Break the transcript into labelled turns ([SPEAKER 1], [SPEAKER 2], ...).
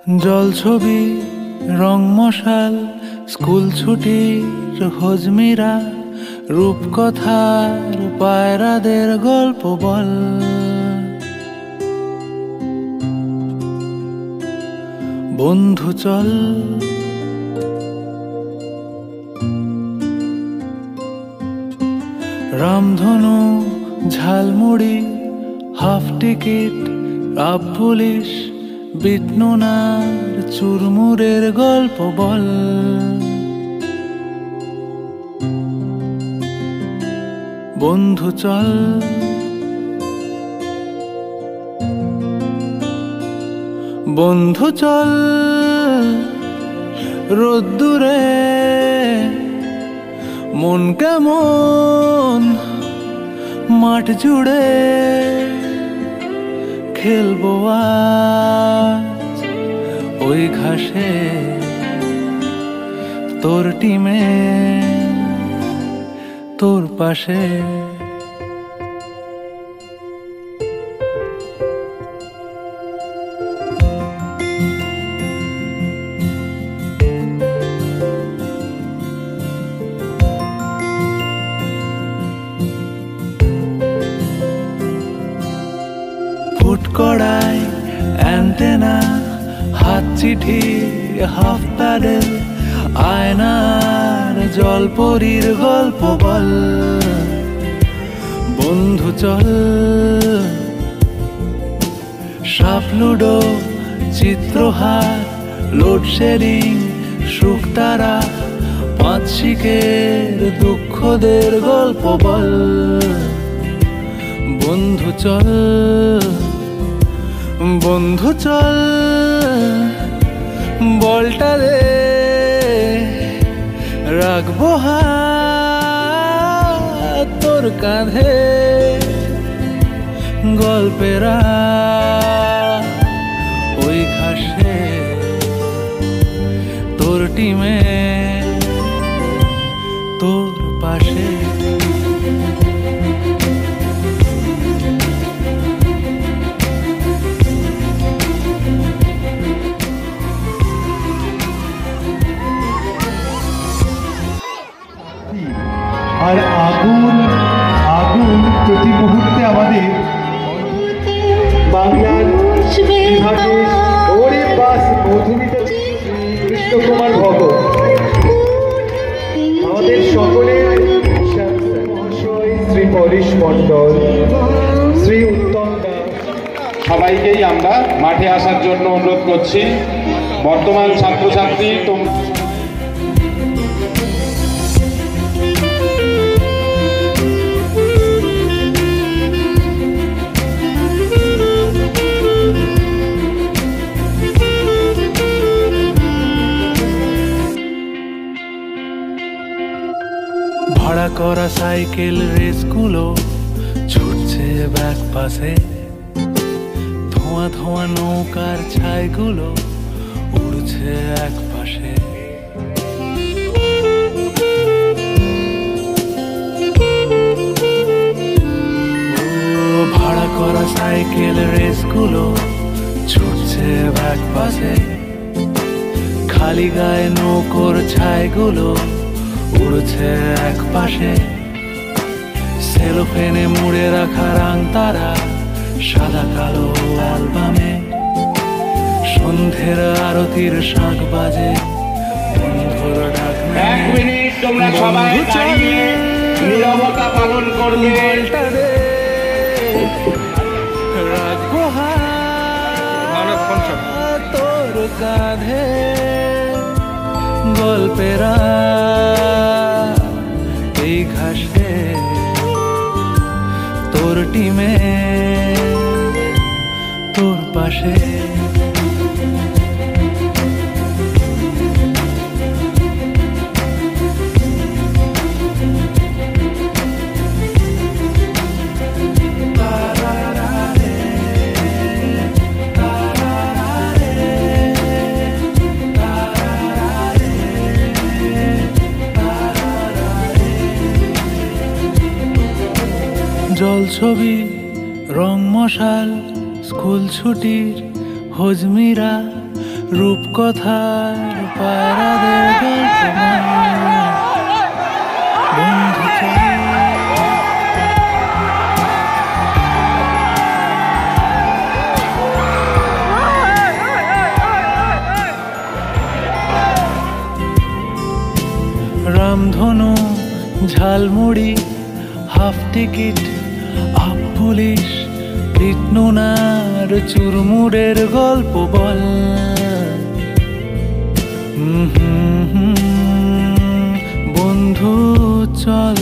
[SPEAKER 1] জল ছবি রং মশাল স্কুল ছুটির হজমিরা রূপকথার পায়রাদের গল্প বল। বন্ধু চল রামধনু ঝালমুড়ি হাফ টিকিট রাব পুলিশ বিটনুনার চুরমুরের গল্প বল। বন্ধু চল বন্ধু চল রোদ্দুরে মন কেমন মাঠ জুড়ে খেলবো আজ ওই ঘাসে তোর টিমে তোর পাশে। ফুটকড়াই অ্যান্টেনা হাত চিঠি হাফ প্যাডেল আয়নার জলপরীর গল্প বল। বন্ধু চল সাপ লুডো চিত্রহার লোডশেডিং শুকতারা পাঁচ শিকের দুঃখদের গল্প বল। বন্ধু চল বন্ধু চল বলটা দে রাখবো হাত তোর কাঁধে গল্পেরা ওই ঘাসে তোর টিমে তোর পাশে।
[SPEAKER 2] আর আগুন আগুন প্রতি মুহূর্তে আমাদের বাংলার বিভাগে ওরে বাস মধুমিতা কৃষ্ণ কুমার ভগত আমাদের সকলের মহাশয় শ্রী পরেশ মণ্ডল শ্রী উত্তম দাস
[SPEAKER 3] সবাইকেই আমরা মাঠে আসার জন্য অনুরোধ করছি। বর্তমান ছাত্রছাত্রী তোমরা
[SPEAKER 1] ভাড়া করা সাইকেল রেসগুলো ছুটছে ব্যাক পাশে ধোঁয়া ধোঁয়া নৌকার ছাইগুলো উড়ছে এক পাশে। ভাড়া করা সাইকেল রেসগুলো ছুটছে ব্যাক পাশে খালি গায়ে নৌকোর ছাইগুলো উড়ছে এক পাশে। সেলোফেনে মুড়ে রাখা রাং তারা সাদা কালো অ্যালবামে সন্ধ্যের আরতির শাঁখ বাজে বন্ধুর ডাক।
[SPEAKER 3] এক মিনিট তোমরা সবাই দাঁড়িয়ে নীরবতা পালন করবে।
[SPEAKER 1] রাখবো হাত তোর কাঁধে গল্পেরা এই ঘাসে তোর টিমে তোর পাশে। জল ছবি রং মশাল স্কুল ছুটির হজমিরা রূপকথার পায়রাদের গল্প বন্ধু চল। রামধনু ঝালমুড়ি হাফ টিকিট আপ পুলিশ কৃষ্ণনার চুরমুড়ের গল্প বল। বন্ধু চল।